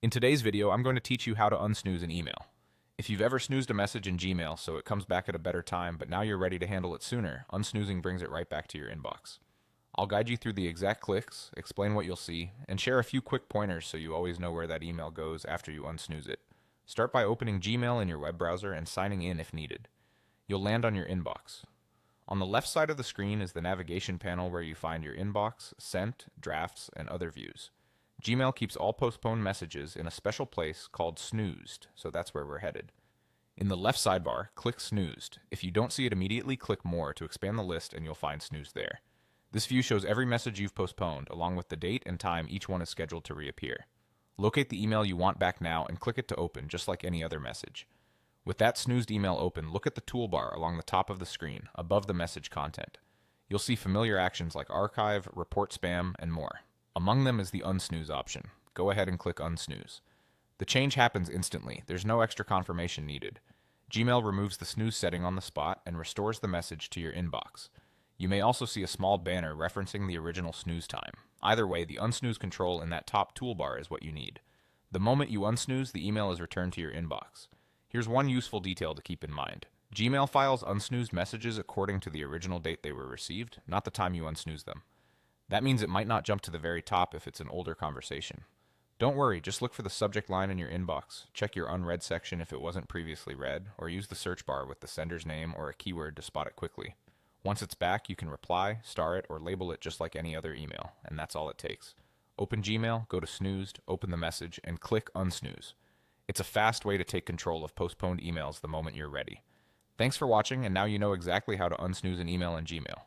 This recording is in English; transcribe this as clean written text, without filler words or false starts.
In today's video, I'm going to teach you how to unsnooze an email. If you've ever snoozed a message in Gmail so it comes back at a better time, but now you're ready to handle it sooner, unsnoozing brings it right back to your inbox. I'll guide you through the exact clicks, explain what you'll see, and share a few quick pointers so you always know where that email goes after you unsnooze it. Start by opening Gmail in your web browser and signing in if needed. You'll land on your inbox. On the left side of the screen is the navigation panel where you find your inbox, sent, drafts, and other views. Gmail keeps all postponed messages in a special place called Snoozed, so that's where we're headed. In the left sidebar, click Snoozed. If you don't see it immediately, click More to expand the list and you'll find Snoozed there. This view shows every message you've postponed, along with the date and time each one is scheduled to reappear. Locate the email you want back now and click it to open, just like any other message. With that snoozed email open, look at the toolbar along the top of the screen, above the message content. You'll see familiar actions like Archive, Report Spam, and more. Among them is the Unsnooze option. Go ahead and click Unsnooze. The change happens instantly. There's no extra confirmation needed. Gmail removes the snooze setting on the spot and restores the message to your inbox. You may also see a small banner referencing the original snooze time. Either way, the unsnooze control in that top toolbar is what you need. The moment you unsnooze, the email is returned to your inbox. Here's one useful detail to keep in mind. Gmail files unsnoozed messages according to the original date they were received, not the time you unsnooze them. That means it might not jump to the very top if it's an older conversation. Don't worry, just look for the subject line in your inbox, check your unread section if it wasn't previously read, or use the search bar with the sender's name or a keyword to spot it quickly. Once it's back, you can reply, star it, or label it just like any other email, and that's all it takes. Open Gmail, go to Snoozed, open the message, and click Unsnooze. It's a fast way to take control of postponed emails the moment you're ready. Thanks for watching, and now you know exactly how to unsnooze an email in Gmail.